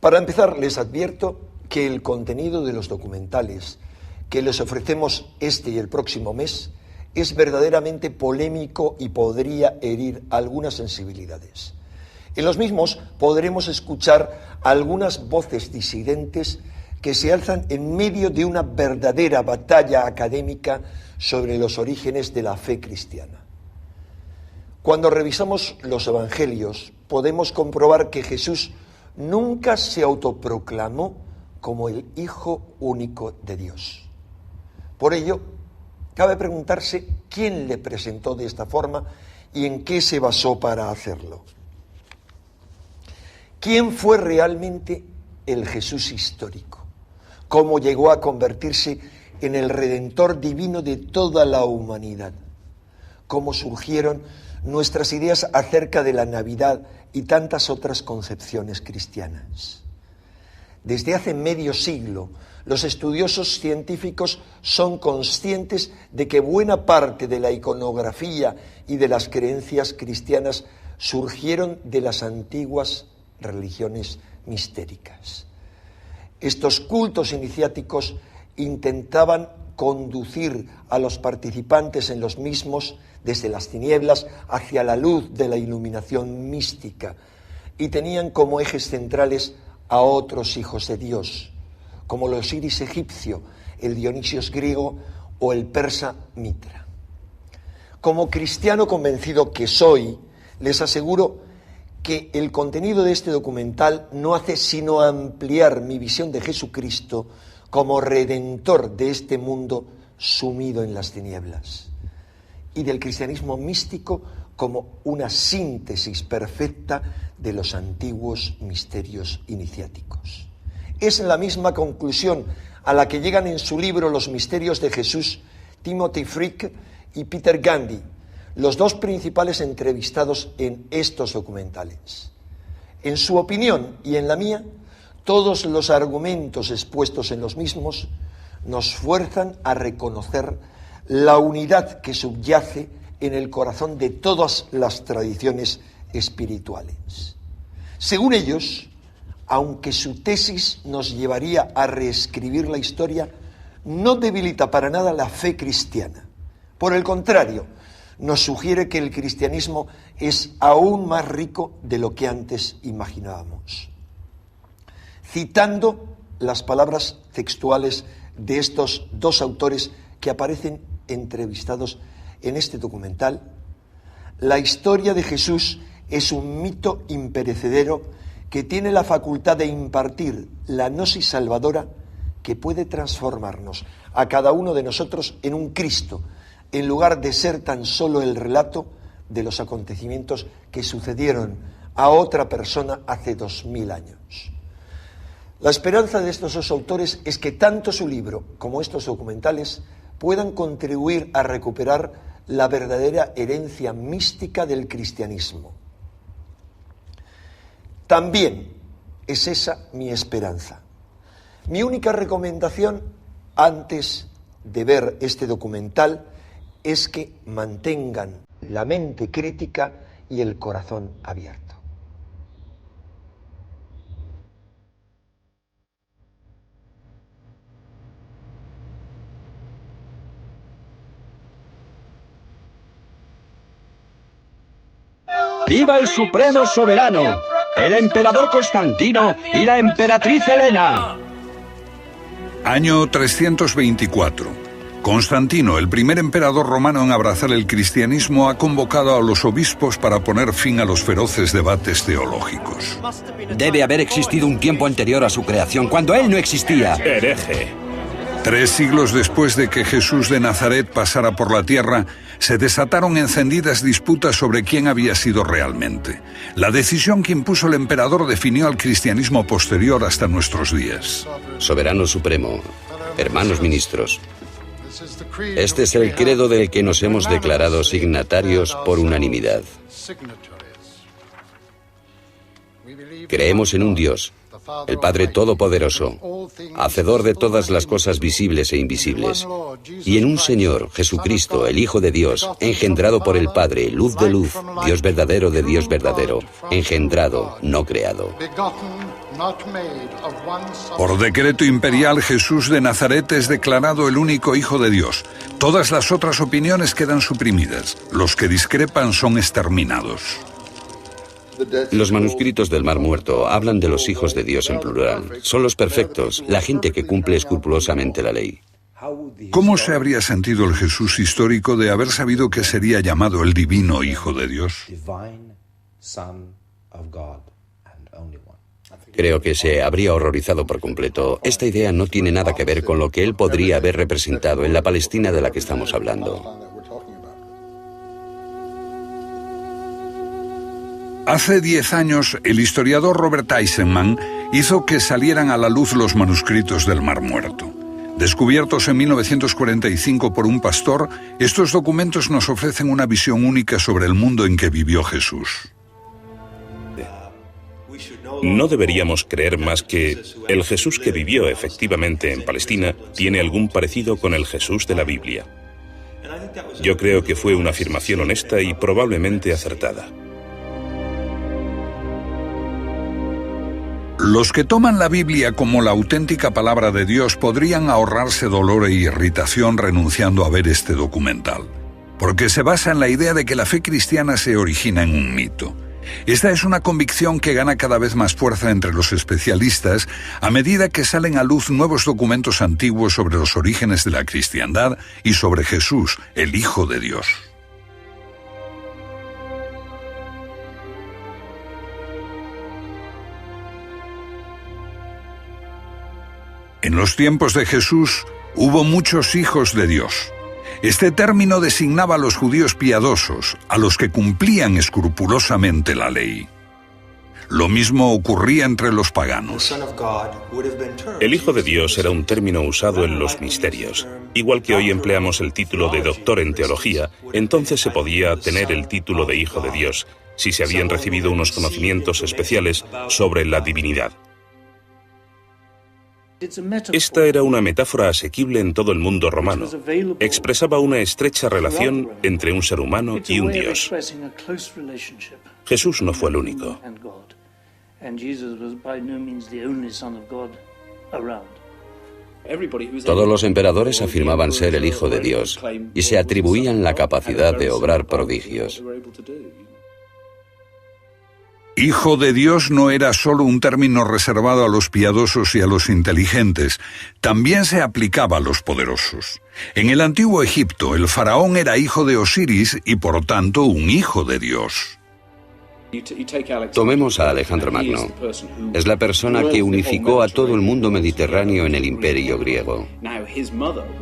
Para empezar, les advierto que el contenido de los documentales que les ofrecemos este y el próximo mes es verdaderamente polémico y podría herir algunas sensibilidades. En los mismos podremos escuchar algunas voces disidentes que se alzan en medio de una verdadera batalla académica sobre los orígenes de la fe cristiana. Cuando revisamos los evangelios, podemos comprobar que Jesús nunca se autoproclamó como el Hijo único de Dios. Por ello, cabe preguntarse quién le presentó de esta forma y en qué se basó para hacerlo. ¿Quién fue realmente el Jesús histórico? ¿Cómo llegó a convertirse en el Redentor divino de toda la humanidad? ¿Cómo surgieron nuestras ideas acerca de la Navidad y tantas otras concepciones cristianas? Desde hace medio siglo, los estudiosos científicos son conscientes de que buena parte de la iconografía y de las creencias cristianas surgieron de las antiguas religiones mistéricas. Estos cultos iniciáticos intentaban conducir a los participantes en los mismos desde las tinieblas hacia la luz de la iluminación mística y tenían como ejes centrales a otros hijos de Dios, como el Osiris egipcio, el Dionisios griego o el persa Mitra. Como cristiano convencido que soy, les aseguro que el contenido de este documental no hace sino ampliar mi visión de Jesucristo como redentor de este mundo sumido en las tinieblas, y del cristianismo místico como una síntesis perfecta de los antiguos misterios iniciáticos. Es la misma conclusión a la que llegan en su libro Los misterios de Jesús Timothy Frick y Peter Gandy, los dos principales entrevistados en estos documentales. En su opinión y en la mía, todos los argumentos expuestos en los mismos nos fuerzan a reconocer la unidad que subyace en el corazón de todas las tradiciones espirituales. Según ellos, aunque su tesis nos llevaría a reescribir la historia, no debilita para nada la fe cristiana. Por el contrario, nos sugiere que el cristianismo es aún más rico de lo que antes imaginábamos. Citando las palabras textuales de estos dos autores que aparecen entrevistados en este documental, la historia de Jesús es un mito imperecedero que tiene la facultad de impartir la gnosis salvadora que puede transformarnos a cada uno de nosotros en un Cristo, en lugar de ser tan solo el relato de los acontecimientos que sucedieron a otra persona hace 2000 años. La esperanza de estos dos autores es que tanto su libro como estos documentales puedan contribuir a recuperar la verdadera herencia mística del cristianismo. También es esa mi esperanza. Mi única recomendación antes de ver este documental es que mantengan la mente crítica y el corazón abierto. ¡Viva el Supremo Soberano, el emperador Constantino y la emperatriz Helena! Año 324. Constantino, el primer emperador romano en abrazar el cristianismo, ha convocado a los obispos para poner fin a los feroces debates teológicos. Debe haber existido un tiempo anterior a su creación, cuando él no existía. Hereje. 3 siglos después de que Jesús de Nazaret pasara por la tierra, se desataron encendidas disputas sobre quién había sido realmente. La decisión que impuso el emperador definió al cristianismo posterior hasta nuestros días. Soberano Supremo, hermanos ministros, este es el credo del que nos hemos declarado signatarios por unanimidad. Creemos en un Dios, el Padre Todopoderoso, hacedor de todas las cosas visibles e invisibles, y en un Señor, Jesucristo, el Hijo de Dios, engendrado por el Padre, luz de luz, Dios verdadero de Dios verdadero, engendrado, no creado. Por decreto imperial, Jesús de Nazaret es declarado el único Hijo de Dios. Todas las otras opiniones quedan suprimidas. Los que discrepan son exterminados. Los manuscritos del Mar Muerto hablan de los hijos de Dios en plural. Son los perfectos, la gente que cumple escrupulosamente la ley. ¿Cómo se habría sentido el Jesús histórico de haber sabido que sería llamado el divino Hijo de Dios? Creo que se habría horrorizado por completo. Esta idea no tiene nada que ver con lo que él podría haber representado en la Palestina de la que estamos hablando. Hace 10 años, el historiador Robert Eisenman hizo que salieran a la luz los manuscritos del Mar Muerto. Descubiertos en 1945 por un pastor, estos documentos nos ofrecen una visión única sobre el mundo en que vivió Jesús. No deberíamos creer más que el Jesús que vivió efectivamente en Palestina tiene algún parecido con el Jesús de la Biblia. Yo creo que fue una afirmación honesta y probablemente acertada. Los que toman la Biblia como la auténtica palabra de Dios podrían ahorrarse dolor e irritación renunciando a ver este documental, porque se basa en la idea de que la fe cristiana se origina en un mito. Esta es una convicción que gana cada vez más fuerza entre los especialistas a medida que salen a luz nuevos documentos antiguos sobre los orígenes de la cristiandad y sobre Jesús, el Hijo de Dios. En los tiempos de Jesús hubo muchos hijos de Dios. Este término designaba a los judíos piadosos, a los que cumplían escrupulosamente la ley. Lo mismo ocurría entre los paganos. El Hijo de Dios era un término usado en los misterios. Igual que hoy empleamos el título de doctor en teología, entonces se podía tener el título de Hijo de Dios, si se habían recibido unos conocimientos especiales sobre la divinidad. Esta era una metáfora asequible en todo el mundo romano. Expresaba una estrecha relación entre un ser humano y un Dios. Jesús no fue el único. Todos los emperadores afirmaban ser el Hijo de Dios y se atribuían la capacidad de obrar prodigios. Hijo de Dios no era solo un término reservado a los piadosos y a los inteligentes, también se aplicaba a los poderosos. En el antiguo Egipto, el faraón era hijo de Osiris y por tanto un hijo de Dios. Tomemos a Alejandro Magno. Es la persona que unificó a todo el mundo mediterráneo en el imperio griego.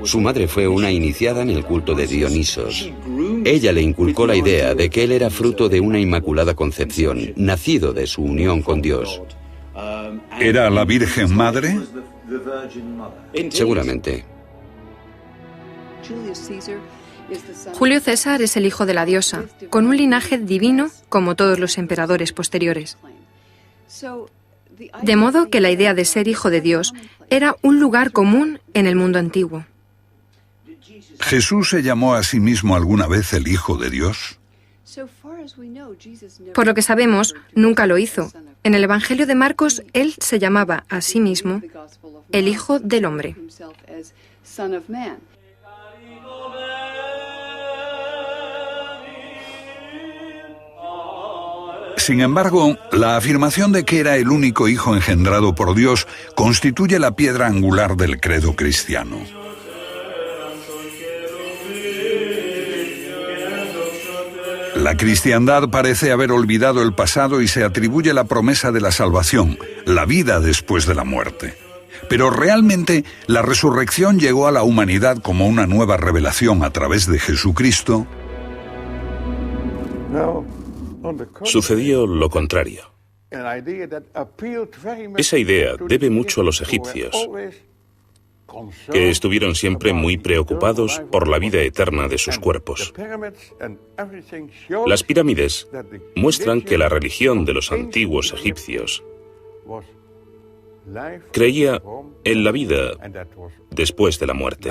Su madre fue una iniciada en el culto de Dionisos. Ella le inculcó la idea de que él era fruto de una inmaculada concepción, nacido de su unión con Dios. ¿Era la Virgen Madre? Seguramente. Julio César es el hijo de la diosa, con un linaje divino como todos los emperadores posteriores. De modo que la idea de ser hijo de Dios era un lugar común en el mundo antiguo. ¿Jesús se llamó a sí mismo alguna vez el Hijo de Dios? Por lo que sabemos, nunca lo hizo. En el Evangelio de Marcos, él se llamaba a sí mismo el Hijo del Hombre. Sin embargo, la afirmación de que era el único hijo engendrado por Dios constituye la piedra angular del credo cristiano. La cristiandad parece haber olvidado el pasado y se atribuye la promesa de la salvación, la vida después de la muerte. Pero realmente la resurrección llegó a la humanidad como una nueva revelación a través de Jesucristo. Sucedió lo contrario. Esa idea debe mucho a los egipcios, que estuvieron siempre muy preocupados por la vida eterna de sus cuerpos. Las pirámides muestran que la religión de los antiguos egipcios creía en la vida después de la muerte.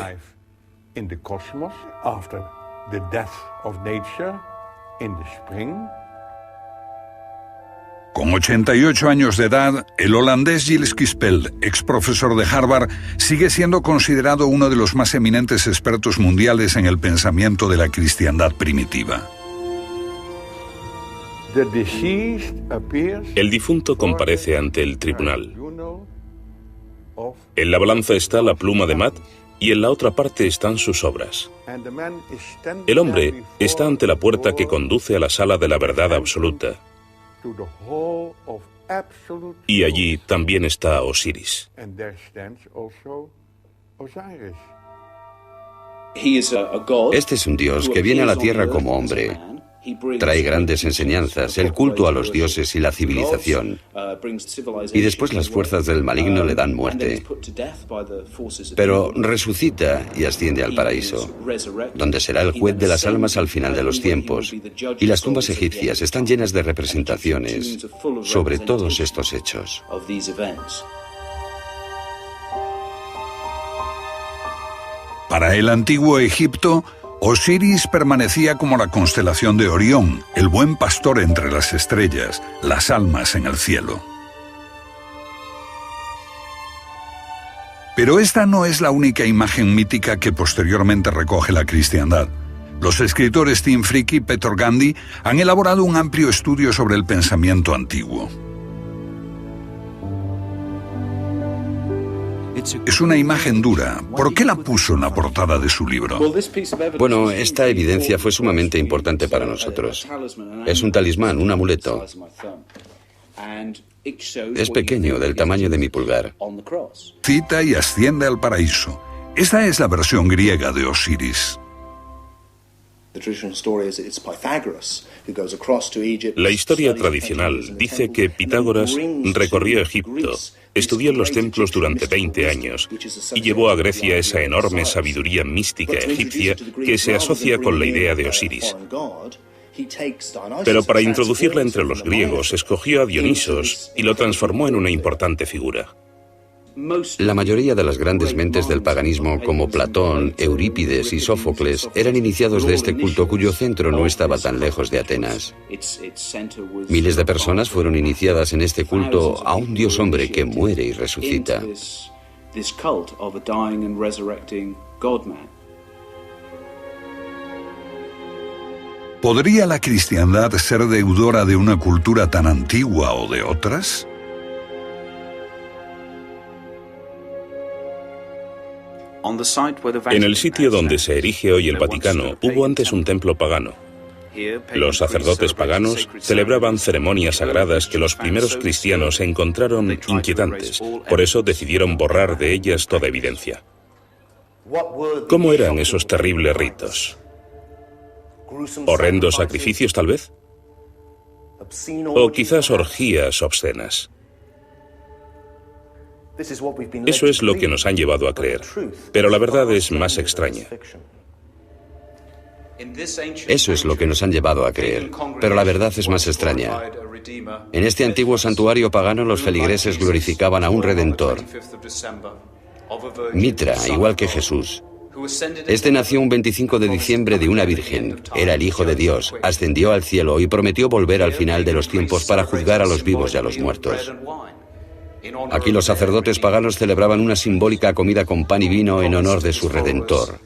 Con 88 años de edad, el holandés Gilles Quispel, ex profesor de Harvard, sigue siendo considerado uno de los más eminentes expertos mundiales en el pensamiento de la cristiandad primitiva. El difunto comparece ante el tribunal. En la balanza está la pluma de Matt y en la otra parte están sus obras. El hombre está ante la puerta que conduce a la sala de la verdad absoluta. Y allí también está Osiris. Este es un dios que viene a la tierra como hombre. Trae grandes enseñanzas, el culto a los dioses y la civilización. Y después las fuerzas del maligno le dan muerte. Pero resucita y asciende al paraíso, donde será el juez de las almas al final de los tiempos. Y las tumbas egipcias están llenas de representaciones sobre todos estos hechos. Para el antiguo Egipto, Osiris permanecía como la constelación de Orión, el buen pastor entre las estrellas, las almas en el cielo. Pero esta no es la única imagen mítica que posteriormente recoge la cristiandad. Los escritores Tim Fricke y Peter Gandhi han elaborado un amplio estudio sobre el pensamiento antiguo. Es una imagen dura. ¿Por qué la puso en la portada de su libro? Bueno, esta evidencia fue sumamente importante para nosotros. Es un talismán, un amuleto. Es pequeño, del tamaño de mi pulgar. Cita y asciende al paraíso. Esta es la versión griega de Osiris. La historia tradicional dice que Pitágoras recorrió Egipto, estudió en los templos durante 20 años y llevó a Grecia esa enorme sabiduría mística egipcia que se asocia con la idea de Osiris. Pero para introducirla entre los griegos, escogió a Dionisos y lo transformó en una importante figura. La mayoría de las grandes mentes del paganismo, como Platón, Eurípides y Sófocles, eran iniciados de este culto cuyo centro no estaba tan lejos de Atenas. Miles de personas fueron iniciadas en este culto a un dios hombre que muere y resucita. ¿Podría la cristiandad ser deudora de una cultura tan antigua o de otras? En el sitio donde se erige hoy el Vaticano, hubo antes un templo pagano. Los sacerdotes paganos celebraban ceremonias sagradas que los primeros cristianos encontraron inquietantes, por eso decidieron borrar de ellas toda evidencia. ¿Cómo eran esos terribles ritos? ¿Horrendos sacrificios, tal vez? ¿O quizás orgías obscenas? Eso es lo que nos han llevado a creer, pero la verdad es más extraña. Eso es lo que nos han llevado a creer, pero la verdad es más extraña. En este antiguo santuario pagano los feligreses glorificaban a un Redentor, Mitra, igual que Jesús. Este nació un 25 de diciembre de una virgen, era el Hijo de Dios, ascendió al cielo y prometió volver al final de los tiempos para juzgar a los vivos y a los muertos. Aquí los sacerdotes paganos celebraban una simbólica comida con pan y vino en honor de su Redentor,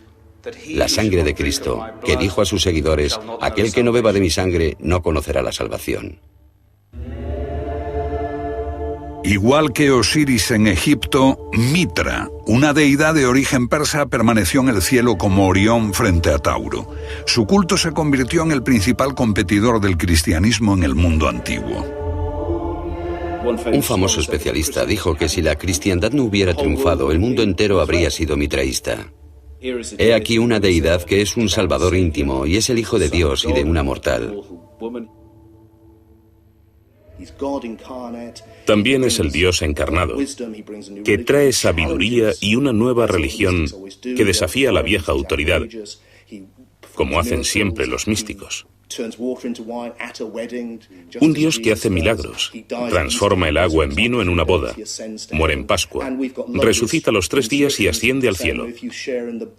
la sangre de Cristo, que dijo a sus seguidores: aquel que no beba de mi sangre no conocerá la salvación. Igual que Osiris en Egipto, Mitra, una deidad de origen persa, permaneció en el cielo como Orión frente a Tauro. Su culto se convirtió en el principal competidor del cristianismo en el mundo antiguo. Un famoso especialista dijo que si la cristiandad no hubiera triunfado, el mundo entero habría sido mitraísta. He aquí una deidad que es un salvador íntimo y es el Hijo de Dios y de una mortal. También es el Dios encarnado, que trae sabiduría y una nueva religión que desafía la vieja autoridad, como hacen siempre los místicos. Un Dios que hace milagros, transforma el agua en vino en una boda, muere en Pascua, resucita a los 3 días y asciende al cielo.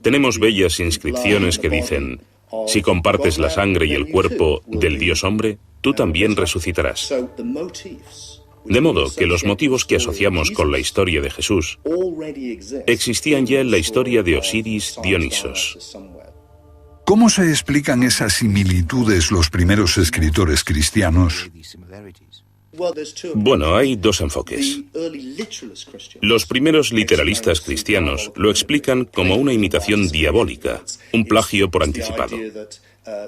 Tenemos bellas inscripciones que dicen: si compartes la sangre y el cuerpo del Dios hombre, tú también resucitarás. De modo que los motivos que asociamos con la historia de Jesús existían ya en la historia de Osiris Dionisos. ¿Cómo se explican esas similitudes los primeros escritores cristianos? Bueno, hay dos enfoques. Los primeros literalistas cristianos lo explican como una imitación diabólica, un plagio por anticipado.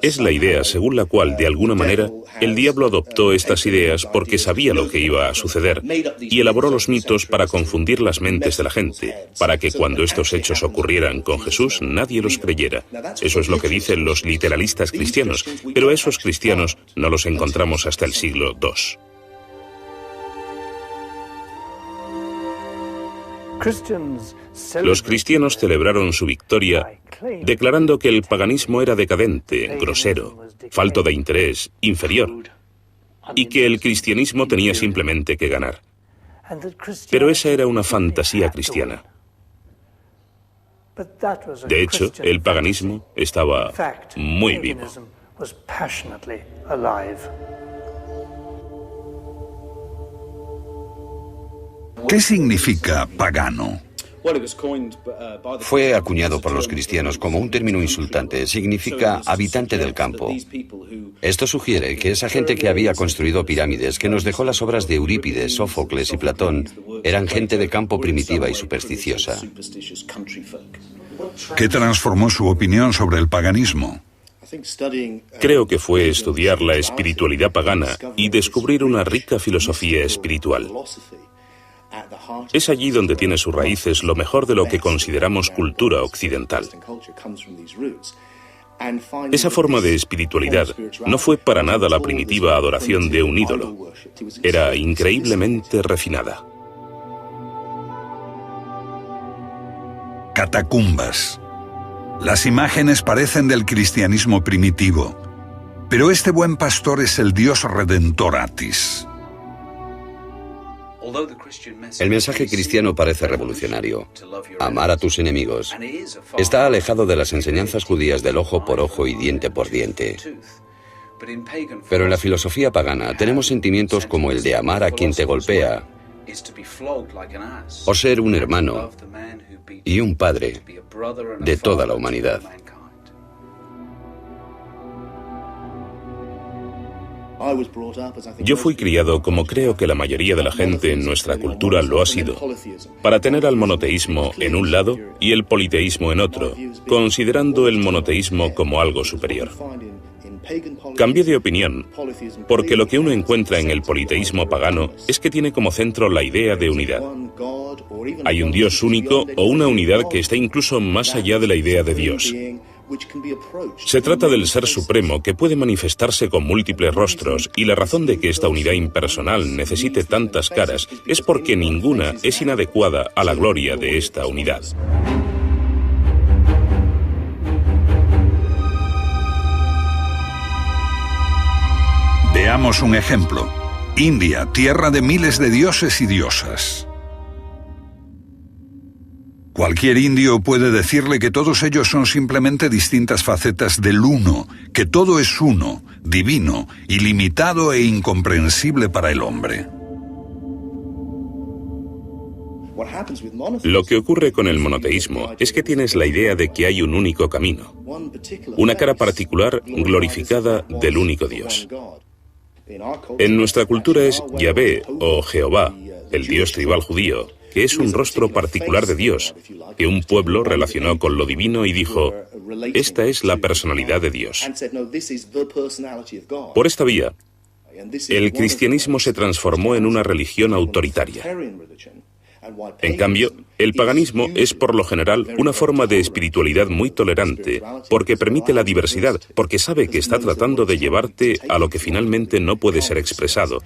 Es la idea según la cual, de alguna manera, el diablo adoptó estas ideas porque sabía lo que iba a suceder y elaboró los mitos para confundir las mentes de la gente, para que cuando estos hechos ocurrieran con Jesús nadie los creyera. Eso es lo que dicen los literalistas cristianos, pero esos cristianos no los encontramos hasta el siglo II. Los cristianos celebraron su victoria declarando que el paganismo era decadente, grosero, falto de interés, inferior, y que el cristianismo tenía simplemente que ganar. Pero esa era una fantasía cristiana. De hecho, el paganismo estaba muy vivo. ¿Qué significa pagano? Fue acuñado por los cristianos como un término insultante. Significa habitante del campo. Esto sugiere que esa gente que había construido pirámides, que nos dejó las obras de Eurípides, Sófocles y Platón, eran gente de campo primitiva y supersticiosa. ¿Qué transformó su opinión sobre el paganismo? Creo que fue estudiar la espiritualidad pagana y descubrir una rica filosofía espiritual. Es allí donde tiene sus raíces lo mejor de lo que consideramos cultura occidental. Esa forma de espiritualidad no fue para nada la primitiva adoración de un ídolo. Era increíblemente refinada. Catacumbas. Las imágenes parecen del cristianismo primitivo, pero este buen pastor es el Dios redentor Atis. El mensaje cristiano parece revolucionario. Amar a tus enemigos. Está alejado de las enseñanzas judías del ojo por ojo y diente por diente. Pero en la filosofía pagana tenemos sentimientos como el de amar a quien te golpea, o ser un hermano y un padre de toda la humanidad. Yo fui criado, como creo que la mayoría de la gente en nuestra cultura lo ha sido, para tener al monoteísmo en un lado y el politeísmo en otro, considerando el monoteísmo como algo superior. Cambié de opinión, porque lo que uno encuentra en el politeísmo pagano es que tiene como centro la idea de unidad. Hay un Dios único o una unidad que está incluso más allá de la idea de Dios. Se trata del Ser Supremo que puede manifestarse con múltiples rostros, y la razón de que esta unidad impersonal necesite tantas caras es porque ninguna es inadecuada a la gloria de esta unidad. Veamos un ejemplo. India, tierra de miles de dioses y diosas. Cualquier indio puede decirle que todos ellos son simplemente distintas facetas del uno, que todo es uno, divino, ilimitado e incomprensible para el hombre. Lo que ocurre con el monoteísmo es que tienes la idea de que hay un único camino, una cara particular glorificada del único Dios. En nuestra cultura es Yahvé o Jehová, el Dios tribal judío, que es un rostro particular de Dios, que un pueblo relacionó con lo divino y dijo, esta es la personalidad de Dios. Por esta vía, el cristianismo se transformó en una religión autoritaria. En cambio, el paganismo es por lo general una forma de espiritualidad muy tolerante, porque permite la diversidad, porque sabe que está tratando de llevarte a lo que finalmente no puede ser expresado,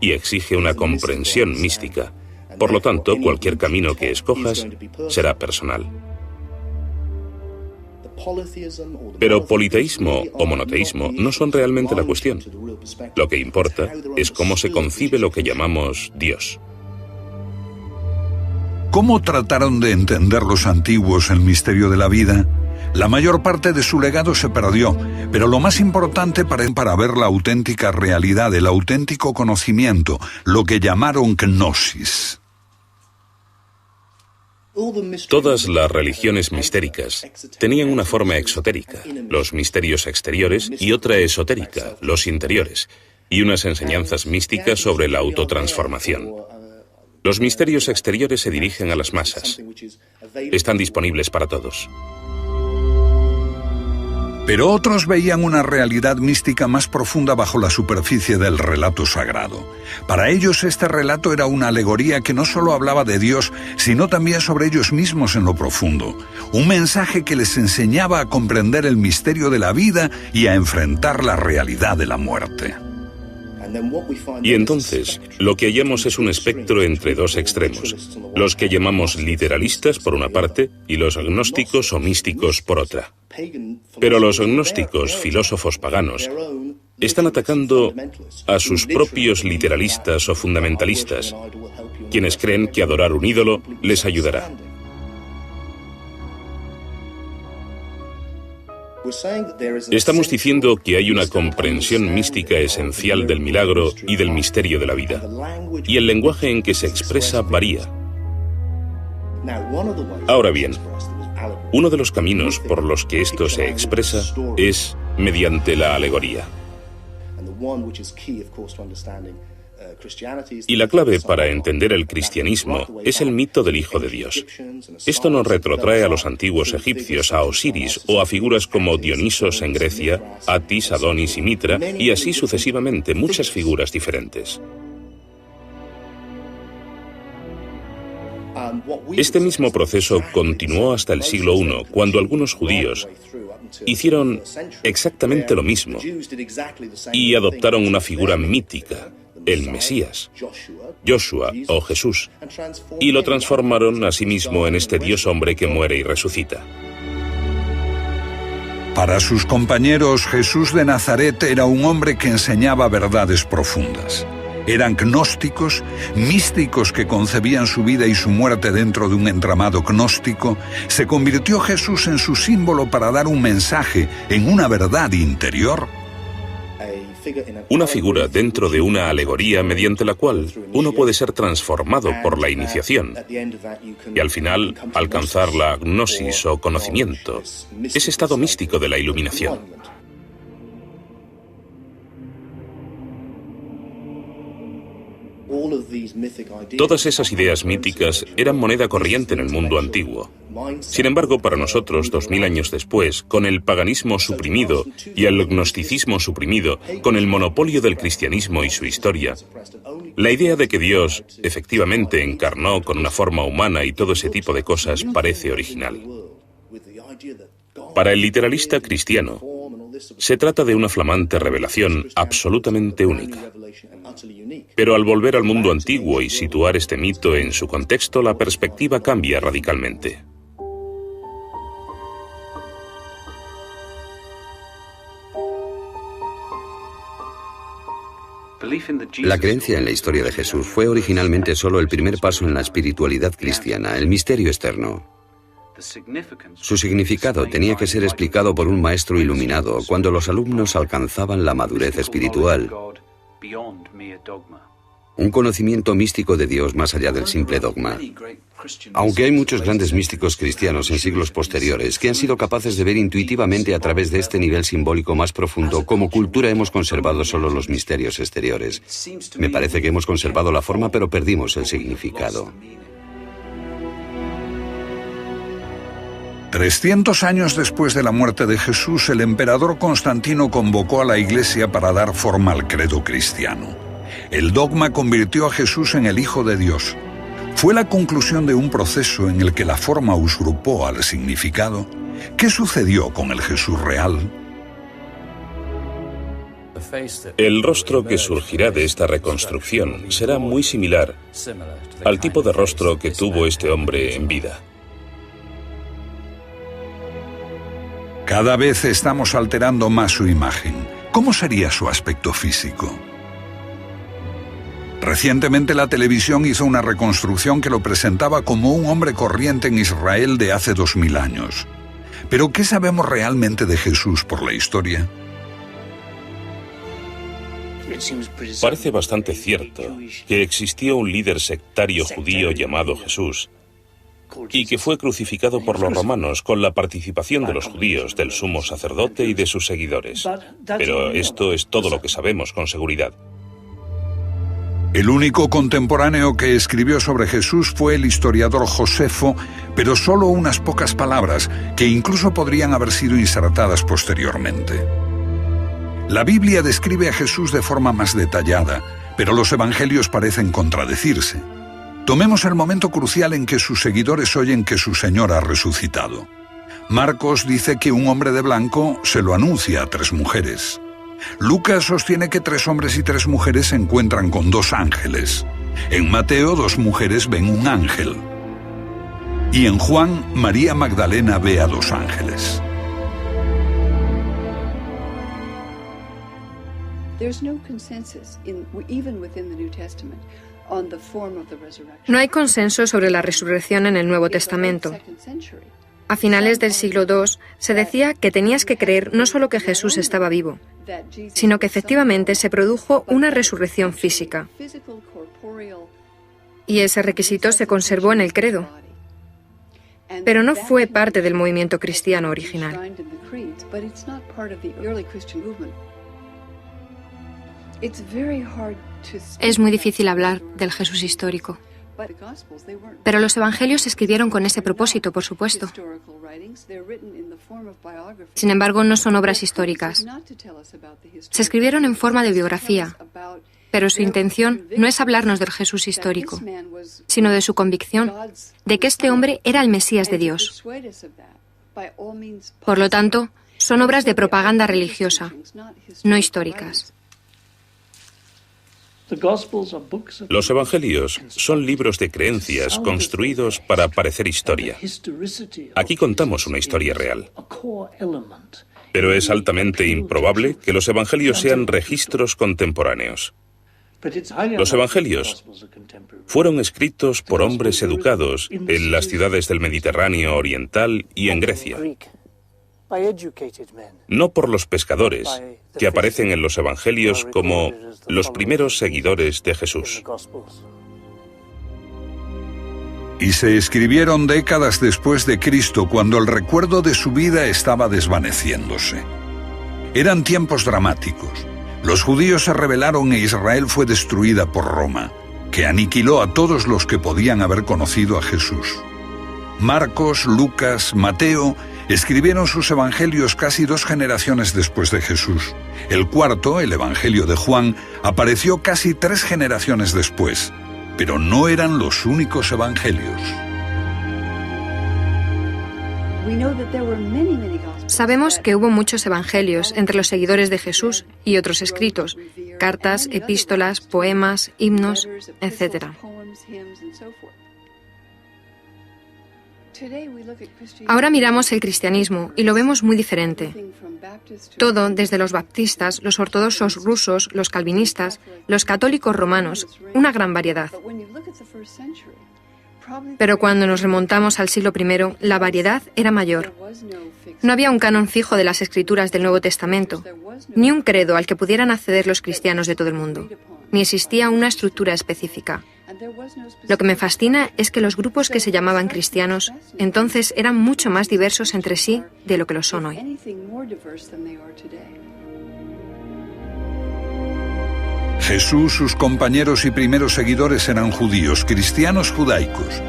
y exige una comprensión mística. Por lo tanto, cualquier camino que escojas será personal. Pero politeísmo o monoteísmo no son realmente la cuestión. Lo que importa es cómo se concibe lo que llamamos Dios. ¿Cómo trataron de entender los antiguos el misterio de la vida? La mayor parte de su legado se perdió, pero lo más importante para ver la auténtica realidad, el auténtico conocimiento, lo que llamaron gnosis. Todas las religiones mistéricas tenían una forma exotérica, los misterios exteriores, y otra esotérica, los interiores, y unas enseñanzas místicas sobre la autotransformación. Los misterios exteriores se dirigen a las masas. Están disponibles para todos. Pero otros veían una realidad mística más profunda bajo la superficie del relato sagrado. Para ellos este relato era una alegoría que no solo hablaba de Dios, sino también sobre ellos mismos en lo profundo. Un mensaje que les enseñaba a comprender el misterio de la vida y a enfrentar la realidad de la muerte. Y entonces, lo que hallamos es un espectro entre dos extremos, los que llamamos literalistas por una parte y los gnósticos o místicos por otra. Pero los gnósticos, filósofos paganos, están atacando a sus propios literalistas o fundamentalistas, quienes creen que adorar un ídolo les ayudará. Estamos diciendo que hay una comprensión mística esencial del milagro y del misterio de la vida, y el lenguaje en que se expresa varía. Ahora bien, uno de los caminos por los que esto se expresa es mediante la alegoría. Y la clave para entender el cristianismo es el mito del Hijo de Dios. Esto nos retrotrae a los antiguos egipcios, a Osiris o a figuras como Dionisos en Grecia, Atis, Adonis y Mitra, y así sucesivamente, muchas figuras diferentes. Este mismo proceso continuó hasta el siglo I, cuando algunos judíos hicieron exactamente lo mismo y adoptaron una figura mítica, el Mesías, Joshua o Jesús, y lo transformaron a sí mismo en este Dios hombre que muere y resucita. Para sus compañeros, Jesús de Nazaret era un hombre que enseñaba verdades profundas. Eran gnósticos, místicos que concebían su vida y su muerte dentro de un entramado gnóstico. Se convirtió Jesús en su símbolo para dar un mensaje, en una verdad interior. Una figura dentro de una alegoría mediante la cual uno puede ser transformado por la iniciación y al final alcanzar la gnosis o conocimiento, ese estado místico de la iluminación. Todas esas ideas míticas eran moneda corriente en el mundo antiguo. Sin embargo, para nosotros, 2000 años después, con el paganismo suprimido y el gnosticismo suprimido, con el monopolio del cristianismo y su historia, la idea de que Dios efectivamente encarnó con una forma humana y todo ese tipo de cosas parece original. Para el literalista cristiano, se trata de una flamante revelación absolutamente única. Pero al volver al mundo antiguo y situar este mito en su contexto, la perspectiva cambia radicalmente. La creencia en la historia de Jesús fue originalmente solo el primer paso en la espiritualidad cristiana, el misterio externo. Su significado tenía que ser explicado por un maestro iluminado cuando los alumnos alcanzaban la madurez espiritual. Un conocimiento místico de Dios más allá del simple dogma. Aunque hay muchos grandes místicos cristianos en siglos posteriores que han sido capaces de ver intuitivamente a través de este nivel simbólico más profundo, como cultura hemos conservado solo los misterios exteriores. Me parece que hemos conservado la forma, pero perdimos el significado. 300 años después de la muerte de Jesús, el emperador Constantino convocó a la Iglesia para dar forma al credo cristiano. El dogma convirtió a Jesús en el Hijo de Dios. Fue la conclusión de un proceso en el que la forma usurpó al significado. ¿Qué sucedió con el Jesús real? El rostro que surgirá de esta reconstrucción será muy similar al tipo de rostro que tuvo este hombre en vida. Cada vez estamos alterando más su imagen. ¿Cómo sería su aspecto físico? Recientemente la televisión hizo una reconstrucción que lo presentaba como un hombre corriente en Israel de hace 2000 años. Pero ¿qué sabemos realmente de Jesús por la historia? Parece bastante cierto que existió un líder sectario judío llamado Jesús y que fue crucificado por los romanos con la participación de los judíos, del sumo sacerdote y de sus seguidores. Pero esto es todo lo que sabemos con seguridad. El único contemporáneo que escribió sobre Jesús fue el historiador Josefo, pero solo unas pocas palabras, que incluso podrían haber sido insertadas posteriormente. La Biblia describe a Jesús de forma más detallada, pero los evangelios parecen contradecirse. Tomemos el momento crucial en que sus seguidores oyen que su Señor ha resucitado. Marcos dice que un hombre de blanco se lo anuncia a 3 mujeres. Lucas sostiene que 3 hombres y 3 mujeres se encuentran con 2 ángeles. En Mateo, 2 mujeres ven un ángel. Y en Juan, María Magdalena ve a 2 ángeles. No hay consenso sobre la resurrección en el Nuevo Testamento. A finales del siglo II se decía que tenías que creer no solo que Jesús estaba vivo, sino que efectivamente se produjo una resurrección física. Y ese requisito se conservó en el credo. Pero no fue parte del movimiento cristiano original. Es muy difícil hablar del Jesús histórico. Pero los evangelios se escribieron con ese propósito, por supuesto. Sin embargo, no son obras históricas. Se escribieron en forma de biografía, pero su intención no es hablarnos del Jesús histórico, sino de su convicción de que este hombre era el Mesías de Dios. Por lo tanto, son obras de propaganda religiosa, no históricas. Los evangelios son libros de creencias construidos para parecer historia. Aquí contamos una historia real. Pero es altamente improbable que los evangelios sean registros contemporáneos. Los evangelios fueron escritos por hombres educados en las ciudades del Mediterráneo oriental y en Grecia. No por los pescadores, que aparecen en los evangelios como los primeros seguidores de Jesús. Y se escribieron décadas después de Cristo, cuando el recuerdo de su vida estaba desvaneciéndose. Eran tiempos dramáticos. Los judíos se rebelaron e Israel fue destruida por Roma, que aniquiló a todos los que podían haber conocido a Jesús. Marcos, Lucas, Mateo escribieron sus evangelios casi 2 generaciones después de Jesús. El cuarto, el Evangelio de Juan, apareció casi 3 generaciones después, pero no eran los únicos evangelios. Sabemos que hubo muchos evangelios entre los seguidores de Jesús y otros escritos, cartas, epístolas, poemas, himnos, etc. Ahora miramos el cristianismo y lo vemos muy diferente. Todo, desde los baptistas, los ortodoxos rusos, los calvinistas, los católicos romanos, una gran variedad. Pero cuando nos remontamos al siglo I, la variedad era mayor. No había un canon fijo de las escrituras del Nuevo Testamento, ni un credo al que pudieran acceder los cristianos de todo el mundo, ni existía una estructura específica. Lo que me fascina es que los grupos que se llamaban cristianos entonces eran mucho más diversos entre sí de lo que lo son hoy. Jesús, sus compañeros y primeros seguidores eran judíos, cristianos judaicos.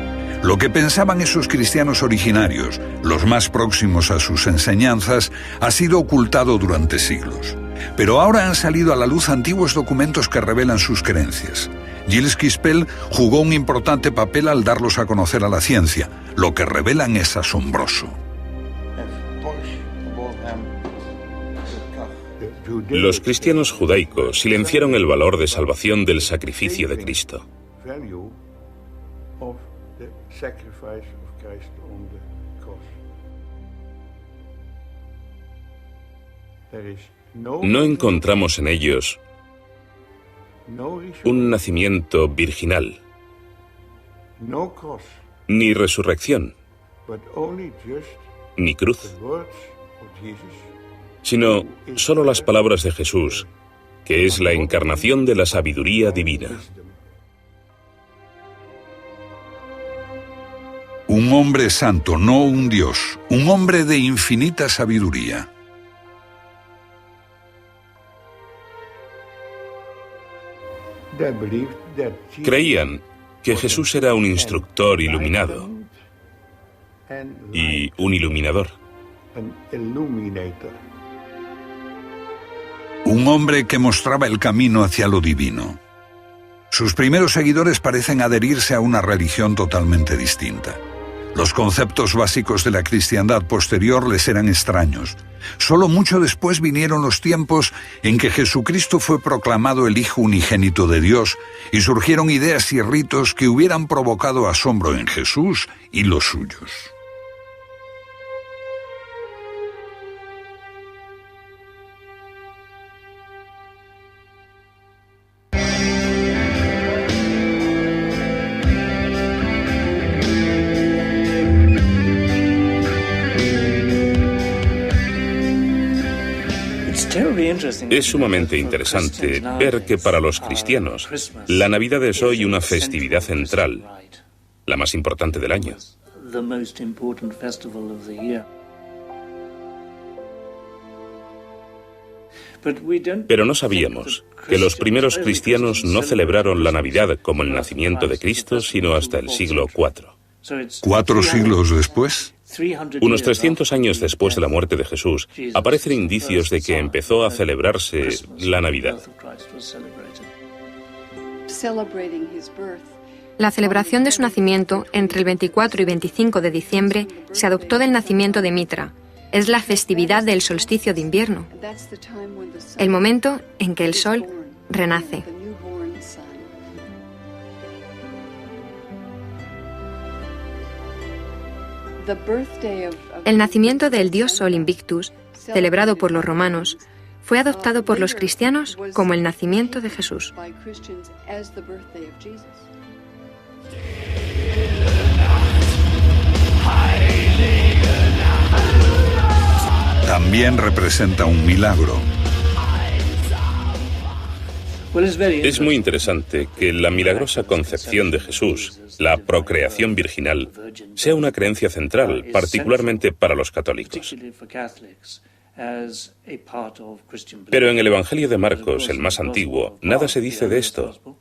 Lo que pensaban esos cristianos originarios, los más próximos a sus enseñanzas, ha sido ocultado durante siglos. Pero ahora han salido a la luz antiguos documentos que revelan sus creencias. Gilles Quispel jugó un importante papel al darlos a conocer a la ciencia. Lo que revelan es asombroso. Los cristianos judaicos silenciaron el valor de salvación del sacrificio de Cristo. No encontramos en ellos un nacimiento virginal, ni resurrección, ni cruz, sino solo las palabras de Jesús, que es la encarnación de la sabiduría divina. Un hombre santo, no un Dios, un hombre de infinita sabiduría. Creían que Jesús era un instructor iluminado y un iluminador. Un hombre que mostraba el camino hacia lo divino. Sus primeros seguidores parecen adherirse a una religión totalmente distinta. Los conceptos básicos de la cristiandad posterior les eran extraños. Solo mucho después vinieron los tiempos en que Jesucristo fue proclamado el Hijo unigénito de Dios y surgieron ideas y ritos que hubieran provocado asombro en Jesús y los suyos. Es sumamente interesante ver que para los cristianos, la Navidad es hoy una festividad central, la más importante del año. Pero no sabíamos que los primeros cristianos no celebraron la Navidad como el nacimiento de Cristo, sino hasta el siglo IV. 4 siglos después, Unos 300 años después de la muerte de Jesús, aparecen indicios de que empezó a celebrarse la Navidad. La celebración de su nacimiento, entre el 24 y 25 de diciembre, se adoptó del nacimiento de Mitra. Es la festividad del solsticio de invierno, el momento en que el sol renace. El nacimiento del dios Sol Invictus, celebrado por los romanos, fue adoptado por los cristianos como el nacimiento de Jesús. También representa un milagro. Es muy interesante que la milagrosa concepción de Jesús, la procreación virginal, sea una creencia central, particularmente para los católicos. Pero en el Evangelio de Marcos, el más antiguo, nada se dice de esto.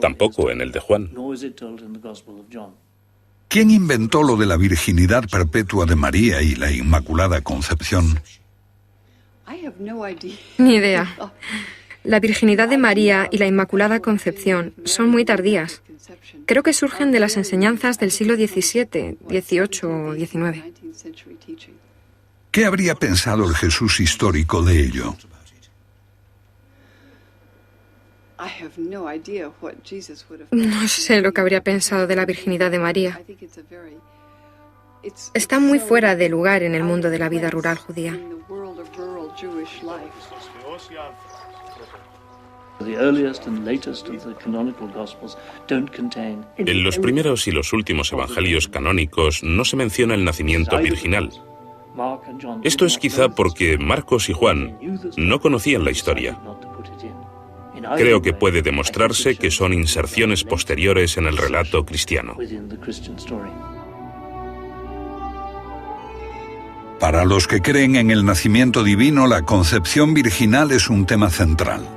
Tampoco en el de Juan. ¿Quién inventó lo de la virginidad perpetua de María y la Inmaculada Concepción? Ni idea. La virginidad de María y la Inmaculada Concepción son muy tardías. Creo que surgen de las enseñanzas del siglo XVII, XVIII o XIX. ¿Qué habría pensado el Jesús histórico de ello? No sé lo que habría pensado de la virginidad de María. Está muy fuera de lugar en el mundo de la vida rural judía. En los primeros y los últimos evangelios canónicos no se menciona el nacimiento virginal. Esto es quizá porque Marcos y Juan no conocían la historia. Creo que puede demostrarse que son inserciones posteriores en el relato cristiano. Para los que creen en el nacimiento divino, la concepción virginal es un tema central.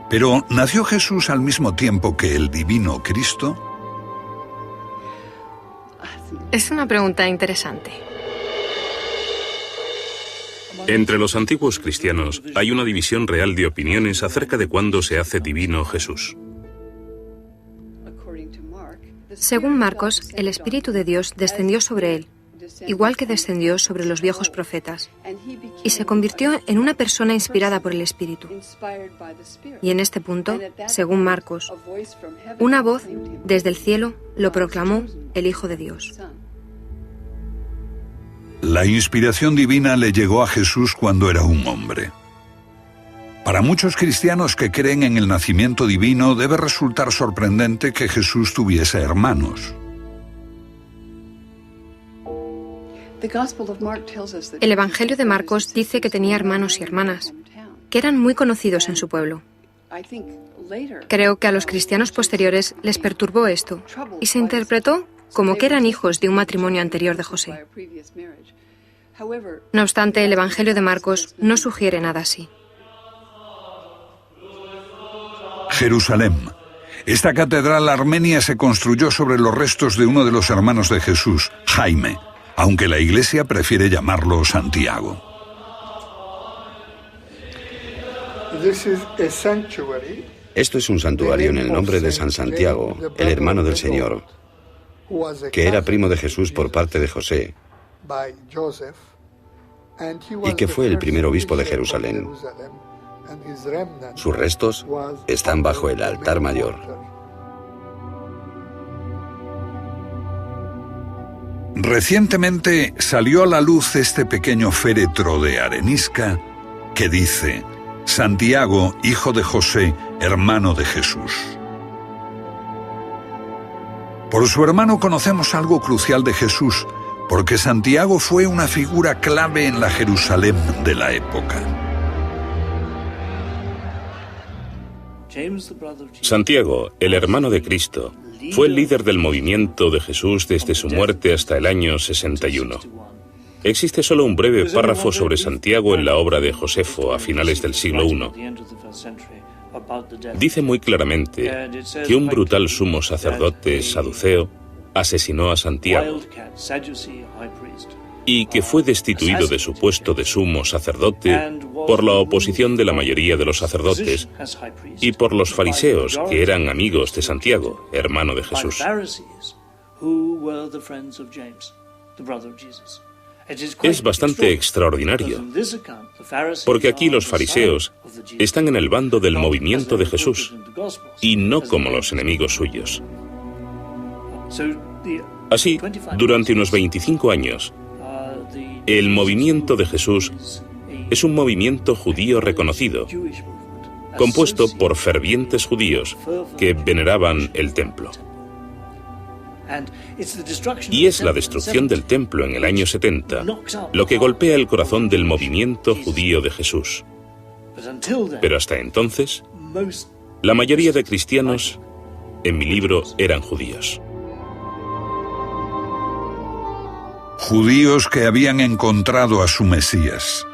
Pero, ¿nació Jesús al mismo tiempo que el divino Cristo? Es una pregunta interesante. Entre los antiguos cristianos hay una división real de opiniones acerca de cuándo se hace divino Jesús. Según Marcos, el Espíritu de Dios descendió sobre él, igual que descendió sobre los viejos profetas, y se convirtió en una persona inspirada por el Espíritu. Y en este punto, según Marcos, una voz desde el cielo lo proclamó el Hijo de Dios. La inspiración divina le llegó a Jesús cuando era un hombre. Para muchos cristianos que creen en el nacimiento divino, debe resultar sorprendente que Jesús tuviese hermanos. El Evangelio de Marcos dice que tenía hermanos y hermanas, que eran muy conocidos en su pueblo. Creo que a los cristianos posteriores les perturbó esto y se interpretó como que eran hijos de un matrimonio anterior de José. No obstante, el Evangelio de Marcos no sugiere nada así. Jerusalén. Esta catedral armenia se construyó sobre los restos de uno de los hermanos de Jesús, Jaime, aunque la Iglesia prefiere llamarlo Santiago. Esto es un santuario en el nombre de San Santiago, el hermano del Señor, que era primo de Jesús por parte de José, y que fue el primer obispo de Jerusalén. Sus restos están bajo el altar mayor. Recientemente salió a la luz este pequeño féretro de arenisca que dice: Santiago, hijo de José, hermano de Jesús. Por su hermano conocemos algo crucial de Jesús, porque Santiago fue una figura clave en la Jerusalén de la época. Santiago, el hermano de Cristo, fue el líder del movimiento de Jesús desde su muerte hasta el año 61. Existe solo un breve párrafo sobre Santiago en la obra de Josefo a finales del siglo I. Dice muy claramente que un brutal sumo sacerdote saduceo asesinó a Santiago y que fue destituido de su puesto de sumo sacerdote por la oposición de la mayoría de los sacerdotes y por los fariseos, que eran amigos de Santiago, hermano de Jesús. Es bastante extraordinario, porque aquí los fariseos están en el bando del movimiento de Jesús y no como los enemigos suyos. Así, durante unos 25 años, el movimiento de Jesús es un movimiento judío reconocido, compuesto por fervientes judíos que veneraban el templo. Y es la destrucción del templo en el año 70 lo que golpea el corazón del movimiento judío de Jesús. Pero hasta entonces, la mayoría de cristianos en mi libro eran judíos. Judíos que habían encontrado a su Mesías.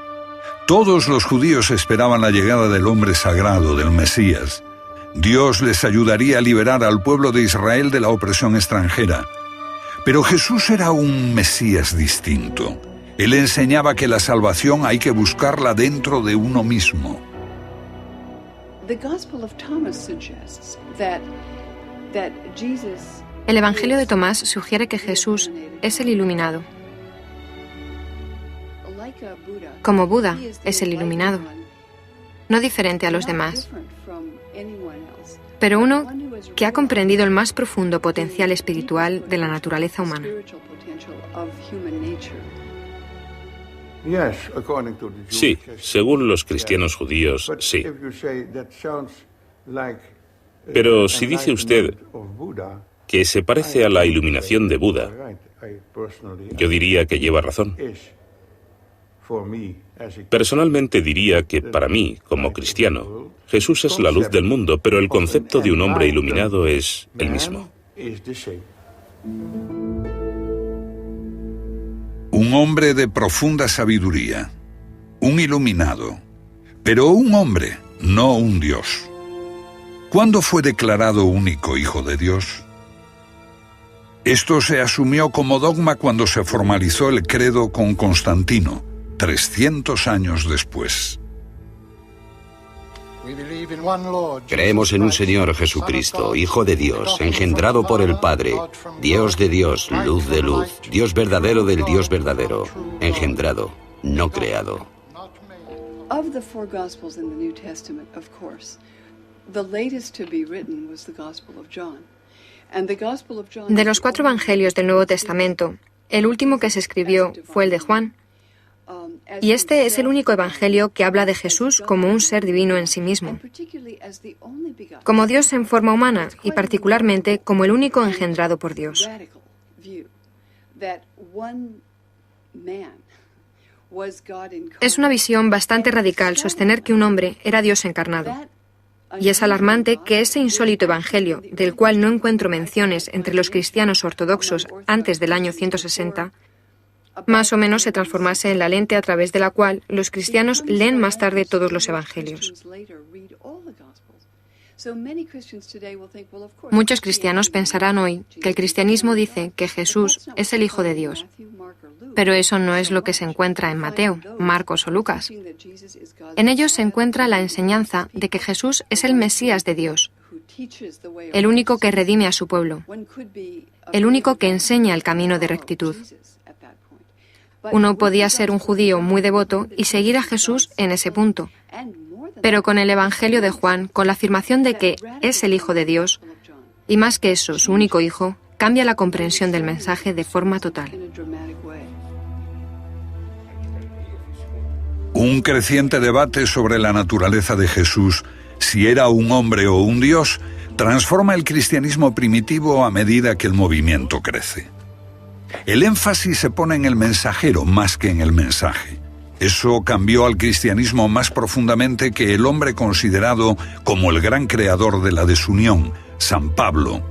Todos los judíos esperaban la llegada del hombre sagrado, del Mesías. Dios les ayudaría a liberar al pueblo de Israel de la opresión extranjera. Pero Jesús era un Mesías distinto. Él enseñaba que la salvación hay que buscarla dentro de uno mismo. El Evangelio de Tomás sugiere que Jesús es el iluminado. Como Buda es el iluminado, no diferente a los demás, pero uno que ha comprendido el más profundo potencial espiritual de la naturaleza humana. Sí, según los cristianos judíos, sí. Pero si dice usted que se parece a la iluminación de Buda, yo diría que lleva razón. Personalmente diría que para mí, como cristiano, Jesús es la luz del mundo, pero el concepto de un hombre iluminado es el mismo. Un hombre de profunda sabiduría, un iluminado, pero un hombre, no un Dios. ¿Cuándo fue declarado único Hijo de Dios? Esto se asumió como dogma cuando se formalizó el credo con Constantino, 300 años después. Creemos en un Señor Jesucristo, Hijo de Dios, engendrado por el Padre, Dios de Dios, luz de luz, Dios verdadero del Dios verdadero, engendrado, no creado. De los 4 evangelios del Nuevo Testamento, el último que se escribió fue el de Juan. Y este es el único evangelio que habla de Jesús como un ser divino en sí mismo, como Dios en forma humana y particularmente como el único engendrado por Dios. Es una visión bastante radical sostener que un hombre era Dios encarnado. Y es alarmante que ese insólito evangelio, del cual no encuentro menciones entre los cristianos ortodoxos antes del año 160, más o menos se transformase en la lente a través de la cual los cristianos leen más tarde todos los evangelios. Muchos cristianos pensarán hoy que el cristianismo dice que Jesús es el Hijo de Dios, pero eso no es lo que se encuentra en Mateo, Marcos o Lucas. En ellos se encuentra la enseñanza de que Jesús es el Mesías de Dios, el único que redime a su pueblo, el único que enseña el camino de rectitud. Uno podía ser un judío muy devoto y seguir a Jesús en ese punto, pero con el Evangelio de Juan, con la afirmación de que es el Hijo de Dios, y más que eso, su único Hijo, cambia la comprensión del mensaje de forma total. Un creciente debate sobre la naturaleza de Jesús, si era un hombre o un Dios, transforma el cristianismo primitivo a medida que el movimiento crece. El énfasis se pone en el mensajero más que en el mensaje. Eso cambió al cristianismo más profundamente que el hombre considerado como el gran creador de la desunión, San Pablo.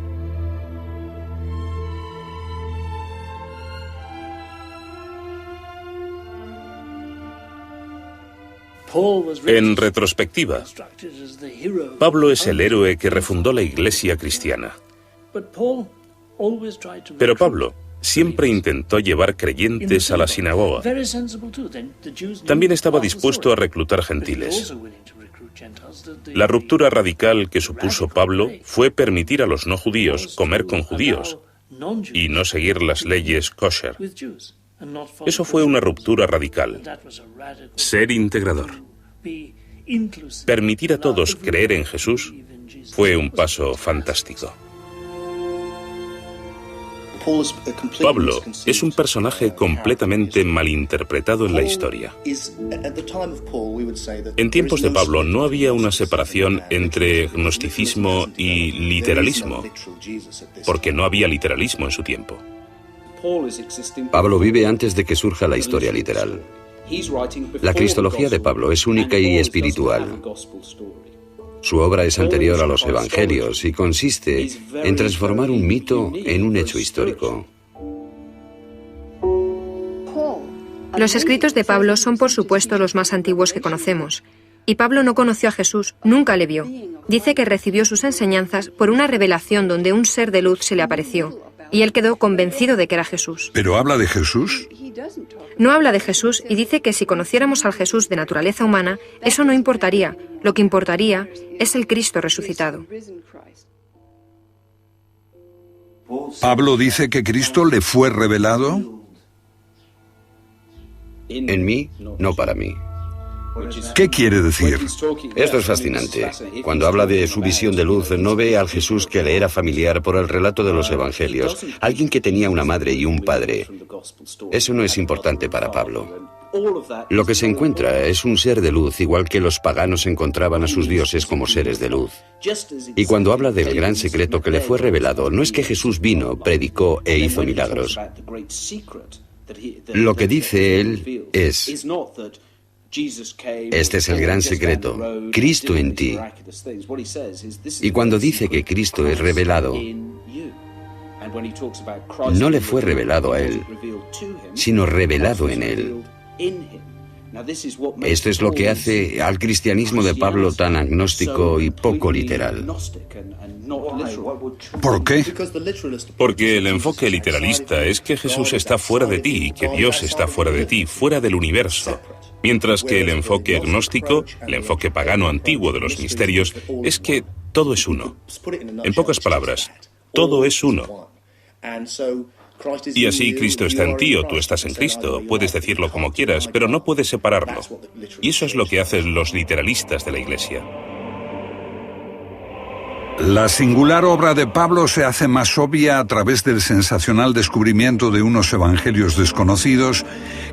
En retrospectiva, Pablo es el héroe que refundó la iglesia cristiana. Pero Pablo siempre intentó llevar creyentes a la sinagoga. También estaba dispuesto a reclutar gentiles. La ruptura radical que supuso Pablo fue permitir a los no judíos comer con judíos y no seguir las leyes kosher. Eso fue una ruptura radical. Ser integrador. Permitir a todos creer en Jesús fue un paso fantástico. Pablo es un personaje completamente malinterpretado en la historia. En tiempos de Pablo no había una separación entre gnosticismo y literalismo, porque no había literalismo en su tiempo. Pablo vive antes de que surja la historia literal. La cristología de Pablo es única y espiritual. Su obra es anterior a los evangelios y consiste en transformar un mito en un hecho histórico. Los escritos de Pablo son, por supuesto, los más antiguos que conocemos. Y Pablo no conoció a Jesús, nunca le vio. Dice que recibió sus enseñanzas por una revelación donde un ser de luz se le apareció, y él quedó convencido de que era Jesús. ¿Pero habla de Jesús? No habla de Jesús y dice que si conociéramos al Jesús de naturaleza humana, eso no importaría. Lo que importaría es el Cristo resucitado. ¿Pablo dice que Cristo le fue revelado? En mí, no para mí. ¿Qué quiere decir? Esto es fascinante. Cuando habla de su visión de luz, no ve al Jesús que le era familiar por el relato de los evangelios, alguien que tenía una madre y un padre. Eso no es importante para Pablo. Lo que se encuentra es un ser de luz, igual que los paganos encontraban a sus dioses como seres de luz. Y cuando habla del gran secreto que le fue revelado, no es que Jesús vino, predicó e hizo milagros. Lo que dice él es: este es el gran secreto, Cristo en ti. Y cuando dice que Cristo es revelado, no le fue revelado a él, sino revelado en él. Esto es lo que hace al cristianismo de Pablo tan agnóstico y poco literal. ¿Por qué? Porque el enfoque literalista es que Jesús está fuera de ti y que Dios está fuera de ti, fuera del universo. Mientras que el enfoque agnóstico, el enfoque pagano antiguo de los misterios, es que todo es uno. En pocas palabras, todo es uno. Y así Cristo está en ti o tú estás en Cristo. Puedes decirlo como quieras, pero no puedes separarlo. Y eso es lo que hacen los literalistas de la Iglesia. La singular obra de Pablo se hace más obvia a través del sensacional descubrimiento de unos evangelios desconocidos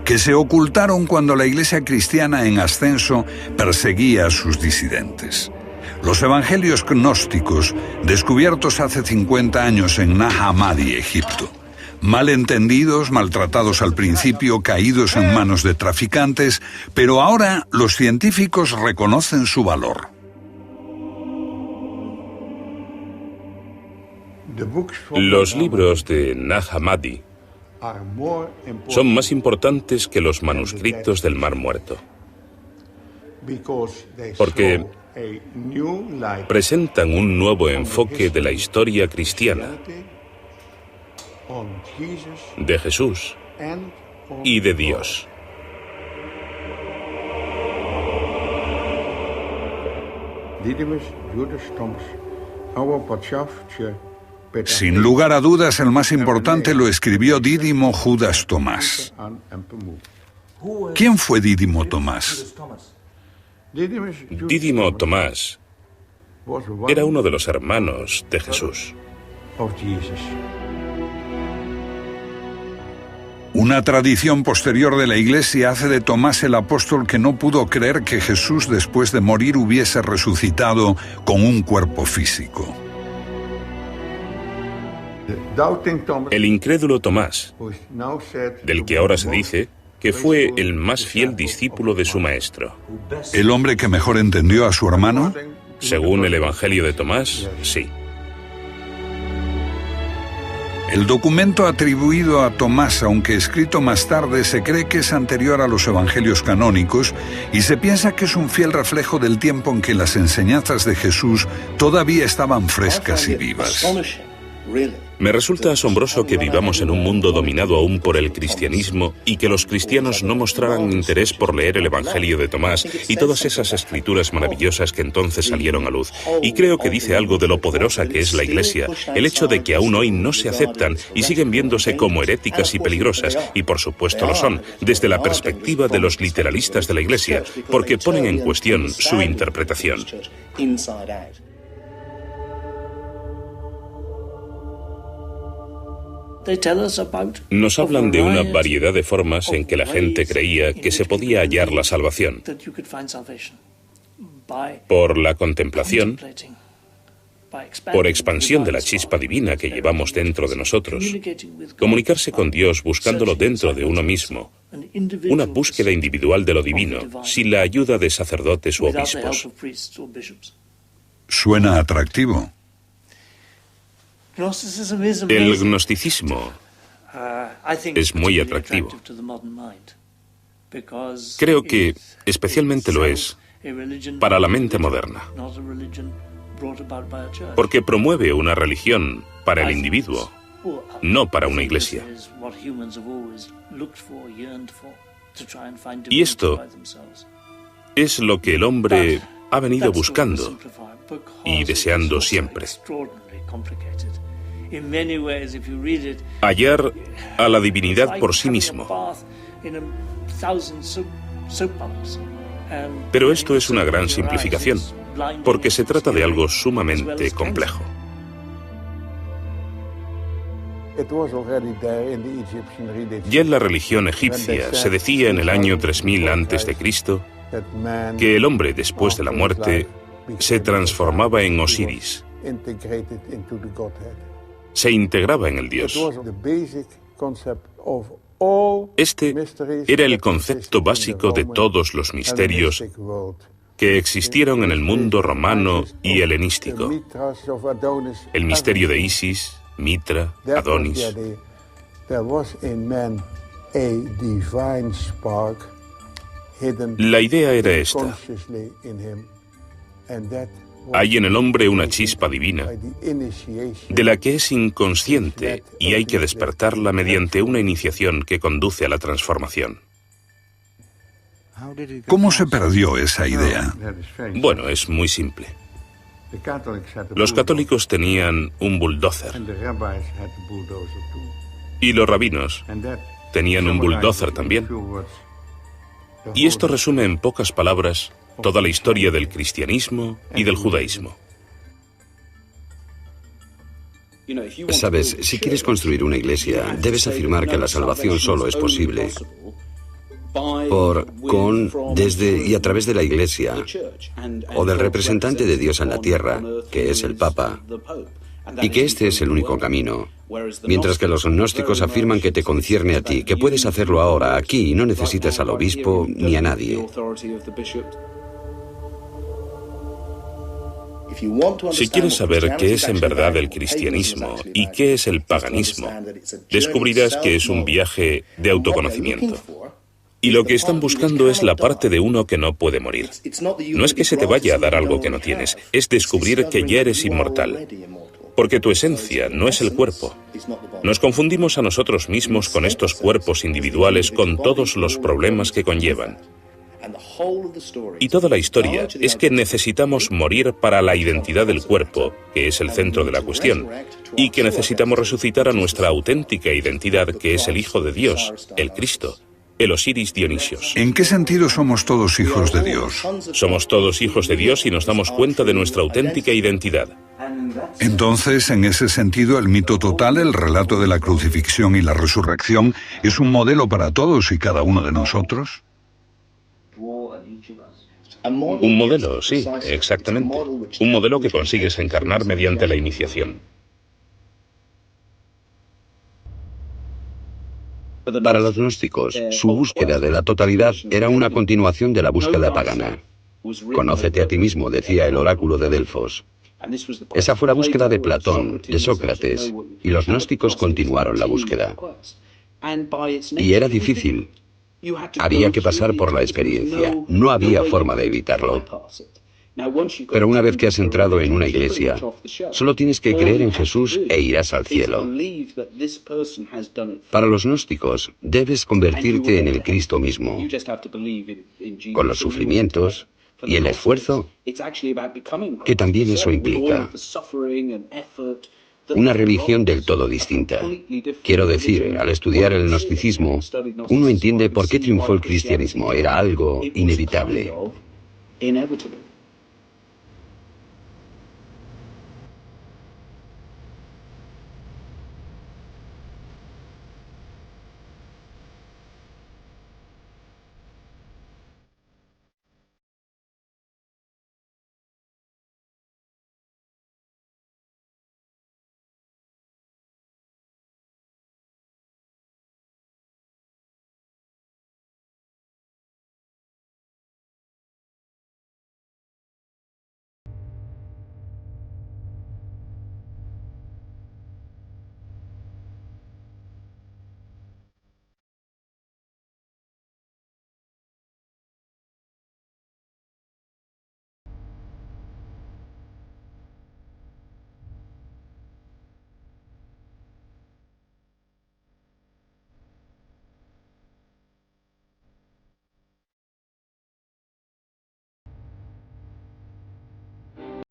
que se ocultaron cuando la Iglesia cristiana en ascenso perseguía a sus disidentes. Los evangelios gnósticos, descubiertos hace 50 años en Nag Hammadi, Egipto. Malentendidos, maltratados al principio, caídos en manos de traficantes, pero ahora los científicos reconocen su valor. Los libros de Nag Hammadi son más importantes que los manuscritos del Mar Muerto, porque presentan un nuevo enfoque de la historia cristiana, de Jesús y de Dios. Sin lugar a dudas, el más importante lo escribió Dídimo Judas Tomás. ¿Quién fue Dídimo Tomás? Dídimo Tomás era uno de los hermanos de Jesús. Una tradición posterior de la Iglesia hace de Tomás el apóstol que no pudo creer que Jesús después de morir hubiese resucitado con un cuerpo físico. El incrédulo Tomás, del que ahora se dice que fue el más fiel discípulo de su maestro. ¿El hombre que mejor entendió a su hermano? Según el Evangelio de Tomás, sí. El documento atribuido a Tomás, aunque escrito más tarde, se cree que es anterior a los evangelios canónicos y se piensa que es un fiel reflejo del tiempo en que las enseñanzas de Jesús todavía estaban frescas y vivas. Me resulta asombroso que vivamos en un mundo dominado aún por el cristianismo y que los cristianos no mostraran interés por leer el Evangelio de Tomás y todas esas escrituras maravillosas que entonces salieron a luz. Y creo que dice algo de lo poderosa que es la Iglesia, el hecho de que aún hoy no se aceptan y siguen viéndose como heréticas y peligrosas, y por supuesto lo son, desde la perspectiva de los literalistas de la Iglesia, porque ponen en cuestión su interpretación. Nos hablan de una variedad de formas en que la gente creía que se podía hallar la salvación. Por la contemplación, por expansión de la chispa divina que llevamos dentro de nosotros, comunicarse con Dios buscándolo dentro de uno mismo, una búsqueda individual de lo divino, sin la ayuda de sacerdotes u obispos. Suena atractivo. El gnosticismo es muy atractivo. Creo que especialmente lo es para la mente moderna, porque promueve una religión para el individuo, no para una iglesia. Y esto es lo que el hombre ha venido buscando y deseando siempre. Hallar a la divinidad por sí mismo. Pero esto es una gran simplificación, porque se trata de algo sumamente complejo. Ya en la religión egipcia se decía en el año 3000 a.C. que el hombre después de la muerte se transformaba en Osiris, se integraba en el Dios. Este era el concepto básico de todos los misterios que existieron en el mundo romano y helenístico. El misterio de Isis, Mitra, Adonis. La idea era esta. Hay en el hombre una chispa divina, de la que es inconsciente y hay que despertarla mediante una iniciación que conduce a la transformación. ¿Cómo se perdió esa idea? Bueno, es muy simple. Los católicos tenían un bulldozer y los rabinos tenían un bulldozer también. Y esto resume en pocas palabras toda la historia del cristianismo y del judaísmo. Sabes, si quieres construir una iglesia, debes afirmar que la salvación solo es posible por, con, desde y a través de la iglesia o del representante de Dios en la tierra, que es el Papa, y que este es el único camino. Mientras que los gnósticos afirman que te concierne a ti, que puedes hacerlo ahora, aquí, y no necesitas al obispo ni a nadie. Si quieres saber qué es en verdad el cristianismo y qué es el paganismo, descubrirás que es un viaje de autoconocimiento. Y lo que están buscando es la parte de uno que no puede morir. No es que se te vaya a dar algo que no tienes, es descubrir que ya eres inmortal. Porque tu esencia no es el cuerpo. Nos confundimos a nosotros mismos con estos cuerpos individuales con todos los problemas que conllevan. Y toda la historia es que necesitamos morir para la identidad del cuerpo, que es el centro de la cuestión, y que necesitamos resucitar a nuestra auténtica identidad, que es el Hijo de Dios, el Cristo, el Osiris Dionisios. ¿En qué sentido somos todos hijos de Dios? Somos todos hijos de Dios y nos damos cuenta de nuestra auténtica identidad. Entonces, en ese sentido, el mito total, el relato de la crucifixión y la resurrección, ¿es un modelo para todos y cada uno de nosotros? Un modelo, sí, exactamente. Un modelo que consigues encarnar mediante la iniciación. Para los gnósticos, su búsqueda de la totalidad era una continuación de la búsqueda pagana. Conócete a ti mismo, decía el oráculo de Delfos. Esa fue la búsqueda de Platón, de Sócrates, y los gnósticos continuaron la búsqueda. Y era difícil. Había que pasar por la experiencia. No había forma de evitarlo. Pero una vez que has entrado en una iglesia, solo tienes que creer en Jesús e irás al cielo. Para los gnósticos, debes convertirte en el Cristo mismo, con los sufrimientos y el esfuerzo que también eso implica. Una religión del todo distinta. Quiero decir, al estudiar el gnosticismo, uno entiende por qué triunfó el cristianismo. Era algo inevitable.